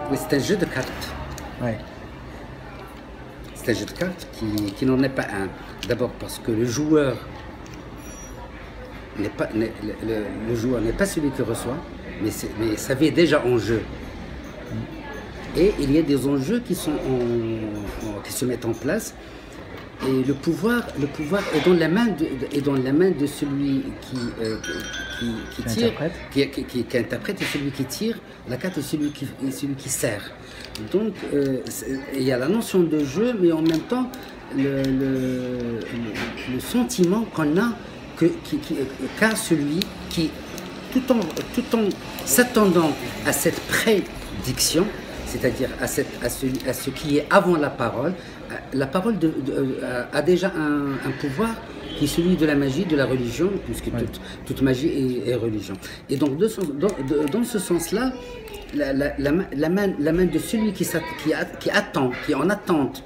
Oui, c'est un jeu de cartes. Ouais. C'est un jeu de cartes qui n'en est pas un. D'abord parce que le joueur n'est pas, le joueur n'est pas celui qui reçoit, mais ça vient déjà en jeu. Et il y a des enjeux qui se mettent en place. Et le pouvoir est dans la main de celui qui tire, qui interprète, et celui qui tire la carte et celui qui sert. Donc il y a la notion de jeu, mais en même temps le sentiment qu'on a qu'a celui qui, tout en s'attendant à cette prédiction, c'est-à-dire à ce qui est avant la parole a déjà un pouvoir qui est celui de la magie, de la religion, puisque toute magie est religion. Et donc dans ce sens-là, la main de celui qui attend, qui est en attente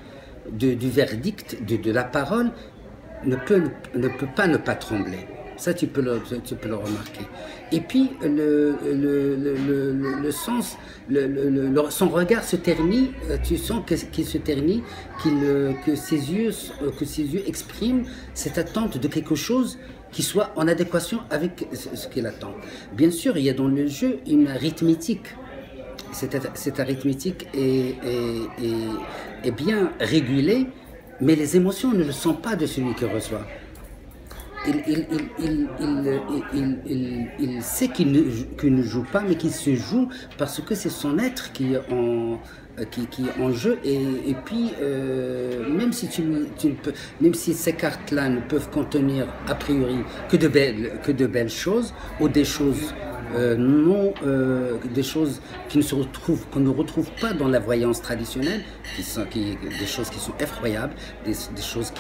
du verdict, de la parole, ne peut pas ne pas trembler. Ça, tu peux le remarquer. Et puis, le sens, son regard se ternit, tu sens qu'il se ternit, que ses yeux expriment cette attente de quelque chose qui soit en adéquation avec ce qu'il attend. Bien sûr, il y a dans le jeu une arithmétique. Cette arithmétique est bien régulée, mais les émotions ne le sont pas de celui qui reçoit. Il sait qu'il ne joue pas, mais qu'il se joue parce que c'est son être qui est en jeu. Et puis, même si ces cartes-là ne peuvent contenir a priori que de belles choses, ou des choses des choses qu'on ne retrouve pas dans la voyance traditionnelle, des choses qui sont effroyables, des choses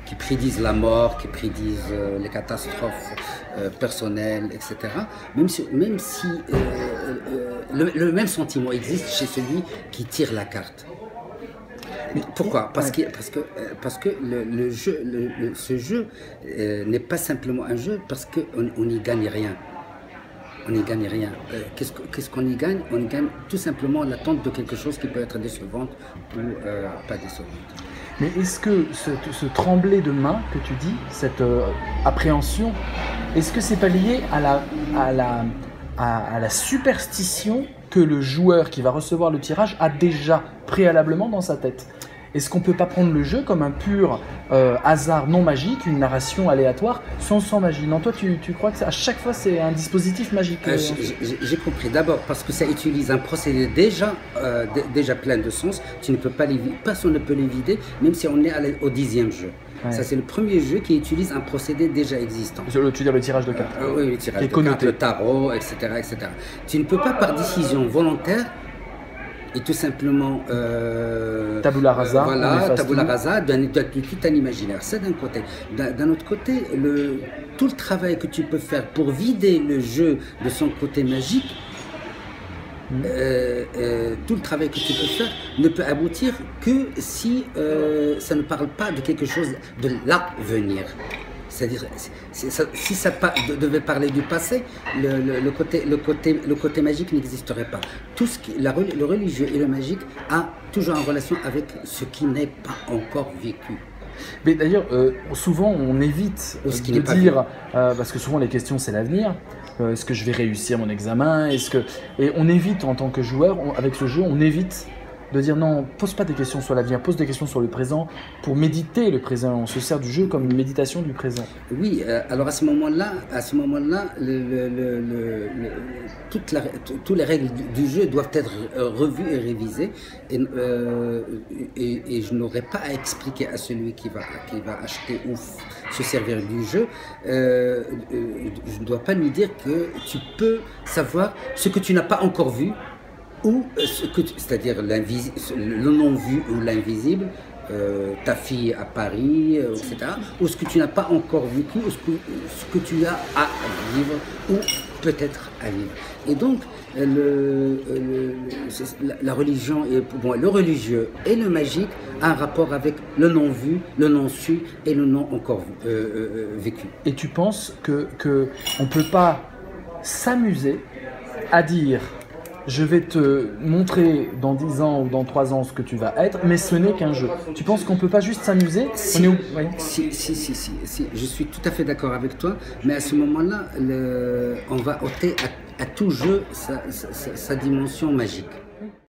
qui prédisent la mort, qui prédisent les catastrophes personnelles, etc. Même si le même sentiment existe chez celui qui tire la carte. Pourquoi? Parce que ce jeu n'est pas simplement un jeu, parce qu'on n'y gagne rien. On n'y gagne rien. Qu'est-ce qu'on y gagne? On y gagne tout simplement l'attente de quelque chose qui peut être décevante ou pas décevante. Mais est-ce que ce trembler de main que tu dis, cette appréhension, est-ce que c'est pas lié à la superstition que le joueur qui va recevoir le tirage a déjà préalablement dans sa tête? Est-ce qu'on ne peut pas prendre le jeu comme un pur hasard non magique, une narration aléatoire, sans magie? Non, toi, tu crois que à chaque fois, c'est un dispositif magique? J'ai compris. D'abord, parce que ça utilise un procédé déjà plein de sens. Personne ne peut l'éviter, même si on est au 10e jeu. Ouais. Ça, c'est le premier jeu qui utilise un procédé déjà existant. Tu veux dire le tirage de cartes? Oui, le tirage de cartes, le tarot, etc., etc. Tu ne peux pas, par décision volontaire, et tout simplement tabula rasa, tabula rasa de tout un imaginaire. C'est d'un côté. D'un autre côté, tout le travail que tu peux faire pour vider le jeu de son côté magique, tout le travail que tu peux faire ne peut aboutir que si ça ne parle pas de quelque chose de l'avenir. C'est-à-dire, si ça devait parler du passé, le côté magique n'existerait pas. Le religieux et le magique a toujours en relation avec ce qui n'est pas encore vécu. Mais d'ailleurs, souvent on évite de dire, parce que souvent les questions c'est l'avenir, est-ce que je vais réussir mon examen, et on évite en tant que joueur, avec ce jeu, on évite de dire non, pose pas des questions sur l'avenir, pose des questions sur le présent pour méditer le présent. On se sert du jeu comme une méditation du présent. Oui, alors à ce moment-là, toutes les règles du jeu doivent être revues et révisées. Et je n'aurai pas à expliquer à celui qui va acheter ou se servir du jeu. Je ne dois pas lui dire que tu peux savoir ce que tu n'as pas encore vu, ou c'est-à-dire le non-vu ou l'invisible, ta fille à Paris, etc., ou ce que tu n'as pas encore vécu, ou ce que tu as à vivre, ou peut-être à vivre. Et donc, la religion, bon, le religieux et le magique a un rapport avec le non-vu, le non-su et le non encore vécu. Et tu penses que on peut pas s'amuser à dire je vais te montrer dans 10 ans ou dans 3 ans ce que tu vas être, mais ce n'est qu'un jeu. Tu penses qu'on peut pas juste s'amuser? Si, si, je suis tout à fait d'accord avec toi, mais à ce moment-là, on va ôter à tout jeu sa dimension magique.